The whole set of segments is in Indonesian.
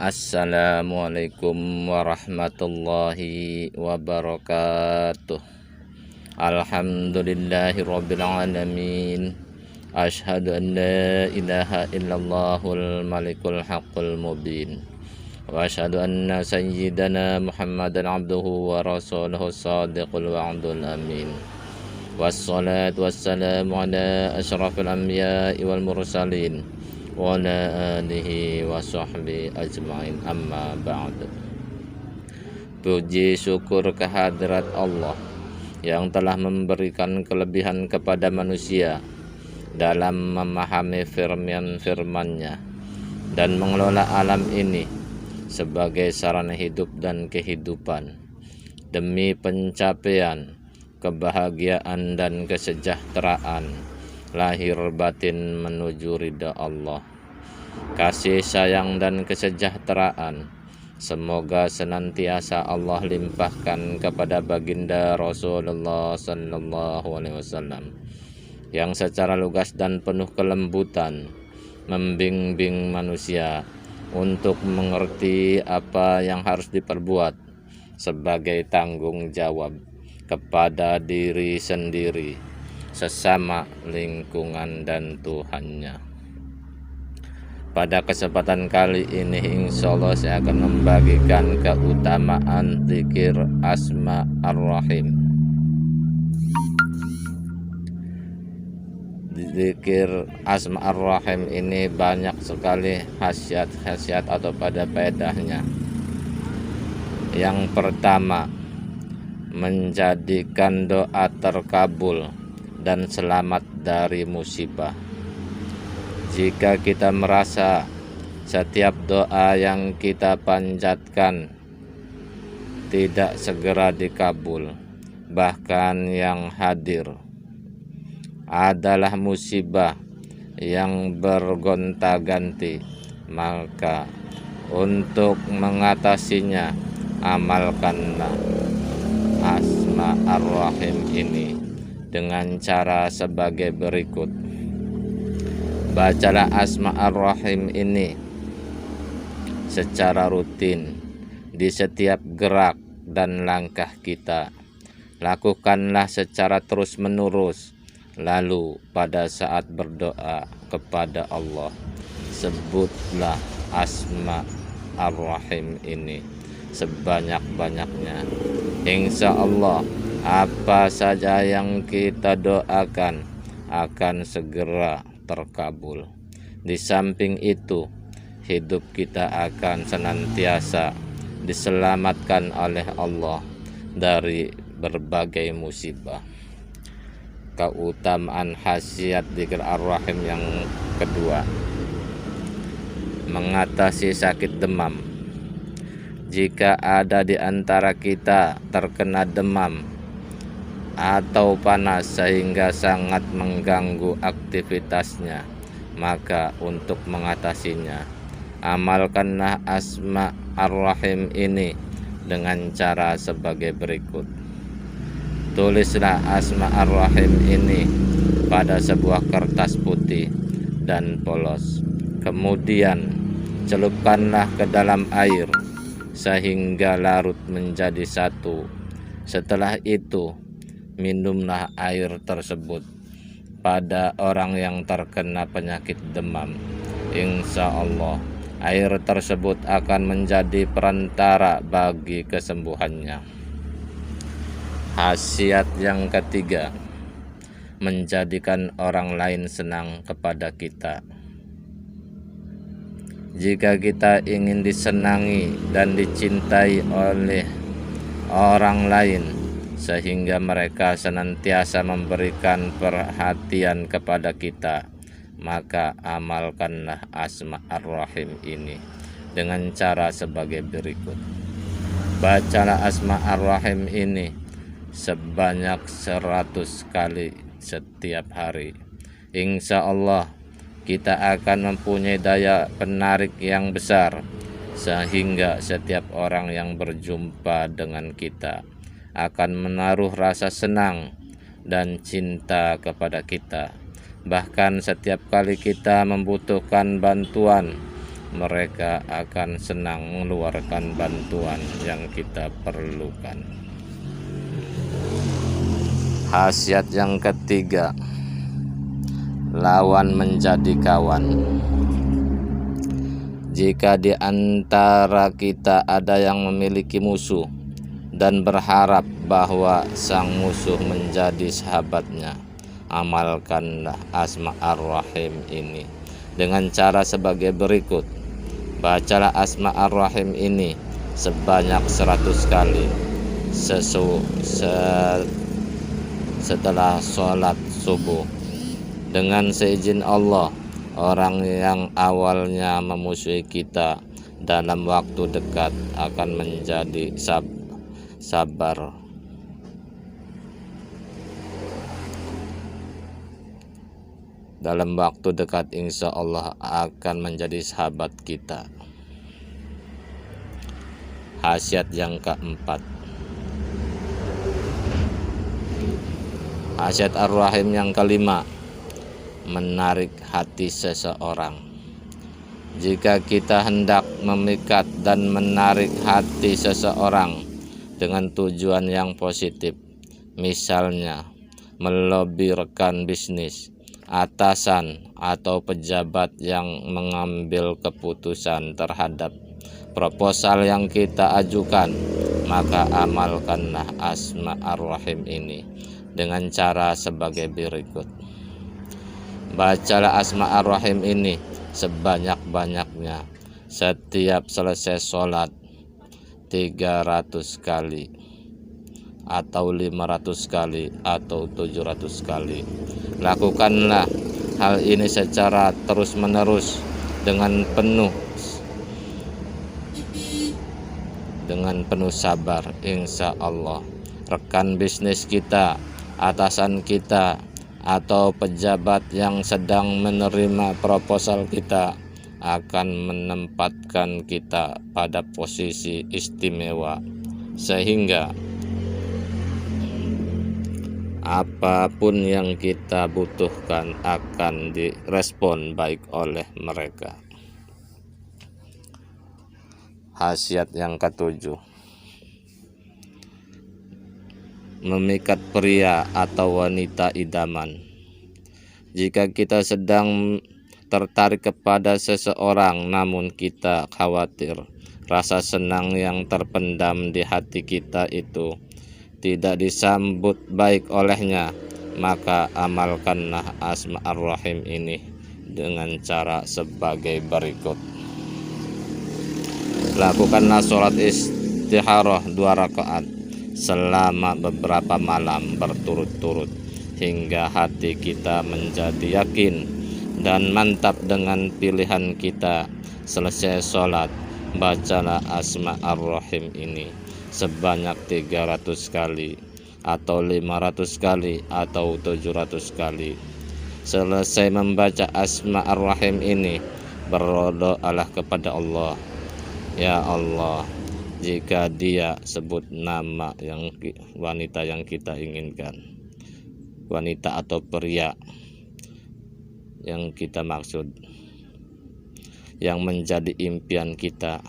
Assalamualaikum warahmatullahi wabarakatuh. Alhamdulillahirabbil alamin. Asyhadu an la ilaha illallahul malikul haqqul mubin. Wa asyhadu anna sayyidana Muhammadan abduhu wa rasuluhu shadiqul wa'dul amin. Wassalatu wassalamu ala asyrafil anbiya'i wal mursalin wa ala alihi wa sahbihi ajma'in, amma ba'd. Puji syukur kehadirat Allah yang telah memberikan kelebihan kepada manusia dalam memahami firman-Nya dan mengelola alam ini sebagai sarana hidup dan kehidupan demi pencapaian kebahagiaan dan kesejahteraan lahir batin menuju ridha Allah. Kasih sayang dan kesejahteraan semoga senantiasa Allah limpahkan kepada baginda Rasulullah sallallahu alaihi wasallam yang secara lugas dan penuh kelembutan membimbing manusia untuk mengerti apa yang harus diperbuat sebagai tanggung jawab kepada diri sendiri, sesama, lingkungan, dan Tuhannya. Pada kesempatan kali ini insyaallah saya akan membagikan keutamaan zikir Asma Ar-Rahim. Zikir Asma Ar-Rahim ini banyak sekali khasiat-khasiat atau pada faedahnya. Yang pertama, menjadikan doa terkabul dan selamat dari musibah. Jika kita merasa setiap doa yang kita panjatkan tidak segera dikabul, bahkan yang hadir adalah musibah yang bergonta-ganti, maka untuk mengatasinya amalkanlah Asma Ar-Rahim ini dengan cara sebagai berikut. Bacalah Asma Ar-Rahim ini secara rutin di setiap gerak dan langkah kita. Lakukanlah secara terus-menerus. Lalu pada saat berdoa kepada Allah, sebutlah Asma Ar-Rahim ini sebanyak-banyaknya. Insya Allah apa saja yang kita doakan akan segera terkabul. Di samping itu, hidup kita akan senantiasa diselamatkan oleh Allah dari berbagai musibah. Keutamaan khasiat zikir Ar-Rahim yang kedua, mengatasi sakit demam. Jika ada di antara kita terkena demam atau panas sehingga sangat mengganggu aktivitasnya, maka untuk mengatasinya amalkanlah Asma Ar-Rahim ini dengan cara sebagai berikut. Tulislah Asma Ar-Rahim ini pada sebuah kertas putih dan polos, kemudian celupkanlah ke dalam air sehingga larut menjadi satu. Setelah itu minumlah air tersebut pada orang yang terkena penyakit demam. Insya Allah air tersebut akan menjadi perantara bagi kesembuhannya. Khasiat yang ketiga, menjadikan orang lain senang kepada kita. Jika kita ingin disenangi dan dicintai oleh orang lain sehingga mereka senantiasa memberikan perhatian kepada kita, maka amalkanlah Asma Ar-Rahim ini dengan cara sebagai berikut. Bacalah Asma Ar-Rahim ini sebanyak 100 kali setiap hari. Insya Allah kita akan mempunyai daya penarik yang besar sehingga setiap orang yang berjumpa dengan kita akan menaruh rasa senang dan cinta kepada kita. Bahkan setiap kali kita membutuhkan bantuan mereka akan senang mengeluarkan bantuan yang kita perlukan. Khasiat yang ketiga, lawan menjadi kawan. Jika di antara kita ada yang memiliki musuh dan berharap bahwa sang musuh menjadi sahabatnya, amalkanlah Asma Ar-Rahim ini dengan cara sebagai berikut. Bacalah Asma Ar-Rahim ini sebanyak 100 kali setelah sholat subuh. Dengan seizin Allah, orang yang awalnya memusuhi kita dalam waktu dekat akan menjadi sabar. Dalam waktu dekat insya Allah akan menjadi sahabat kita. Khasiat yang keempat, khasiat Ar-Rahim yang kelima, menarik hati seseorang. Jika kita hendak memikat dan menarik hati seseorang dengan tujuan yang positif, misalnya melobi rekan bisnis, atasan, atau pejabat yang mengambil keputusan terhadap proposal yang kita ajukan, maka amalkanlah Asma Ar-Rahim ini dengan cara sebagai berikut. Bacalah Asma Ar-Rahim ini sebanyak-banyaknya setiap selesai sholat 300 kali atau 500 kali atau 700 kali. Lakukanlah hal ini secara terus-menerus dengan penuh sabar. Insya Allah rekan bisnis kita, atasan kita, atau pejabat yang sedang menerima proposal kita akan menempatkan kita pada posisi istimewa, sehingga apapun yang kita butuhkan akan direspon baik oleh mereka. Khasiat yang ketujuh, memikat pria atau wanita idaman. Jika kita sedang tertarik kepada seseorang namun kita khawatir rasa senang yang terpendam di hati kita itu tidak disambut baik olehnya, maka amalkanlah Asma Ar-Rahim ini dengan cara sebagai berikut. Lakukanlah sholat istikharah 2 rakaat selama beberapa malam berturut-turut hingga hati kita menjadi yakin dan mantap dengan pilihan kita. Selesai sholat, bacalah Asma Ar-Rahim ini sebanyak 300 kali atau 500 kali atau 700 kali. Selesai membaca Asma Ar-Rahim ini, berdoalah kepada Allah, ya Allah, jika dia sebut nama yang wanita yang kita inginkan, wanita atau pria yang kita maksud, yang menjadi impian kita,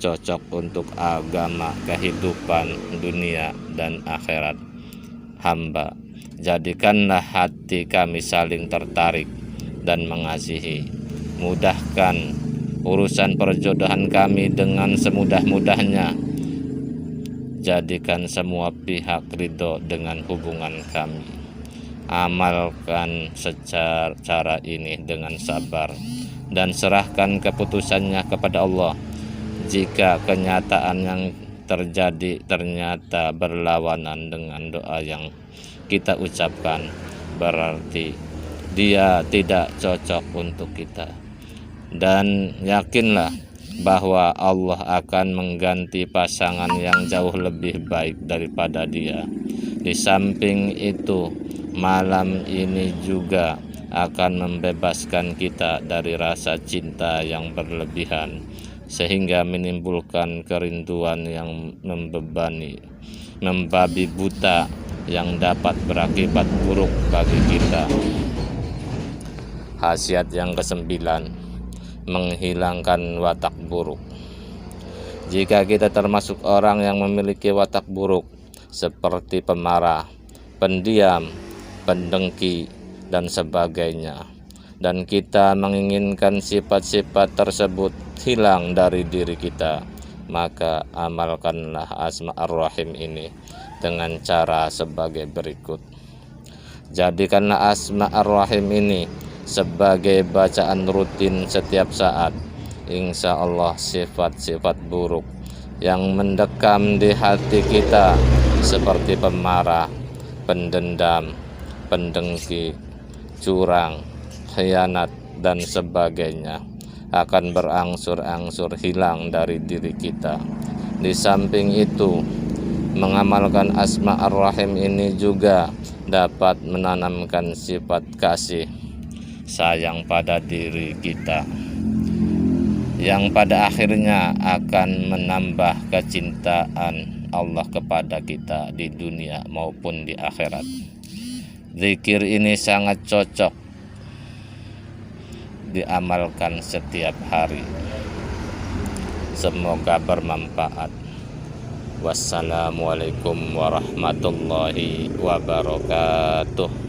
cocok untuk agama, kehidupan dunia dan akhirat hamba, jadikanlah hati kami saling tertarik dan mengasihi. Mudahkan urusan perjodohan kami dengan semudah-mudahnya. Jadikan semua pihak ridho dengan hubungan kami. Amalkan secara cara ini dengan sabar dan serahkan keputusannya kepada Allah. Jika kenyataan yang terjadi ternyata berlawanan dengan doa yang kita ucapkan, berarti dia tidak cocok untuk kita. Dan yakinlah bahwa Allah akan mengganti pasangan yang jauh lebih baik daripada dia. Di samping itu, malam ini juga akan membebaskan kita dari rasa cinta yang berlebihan, sehingga menimbulkan kerinduan yang membebani, membabi buta yang dapat berakibat buruk bagi kita. Khasiat yang kesembilan, menghilangkan watak buruk. Jika kita termasuk orang yang memiliki watak buruk seperti pemarah, pendiam, pendengki, dan sebagainya, dan kita menginginkan sifat-sifat tersebut hilang dari diri kita, maka amalkanlah Asma Ar-Rahim ini dengan cara sebagai berikut. Jadikanlah Asma Ar-Rahim ini sebagai bacaan rutin setiap saat. Insya Allah sifat-sifat buruk yang mendekam di hati kita seperti pemarah, pendendam, pendengki, curang, khianat, dan sebagainya akan berangsur-angsur hilang dari diri kita. Di samping itu, mengamalkan Asma Ar-Rahim ini juga dapat menanamkan sifat kasih sayang pada diri kita, yang pada akhirnya akan menambah kecintaan Allah kepada kita di dunia maupun di akhirat. Zikir ini sangat cocok diamalkan setiap hari. Semoga bermanfaat. Wassalamualaikum warahmatullahi wabarakatuh.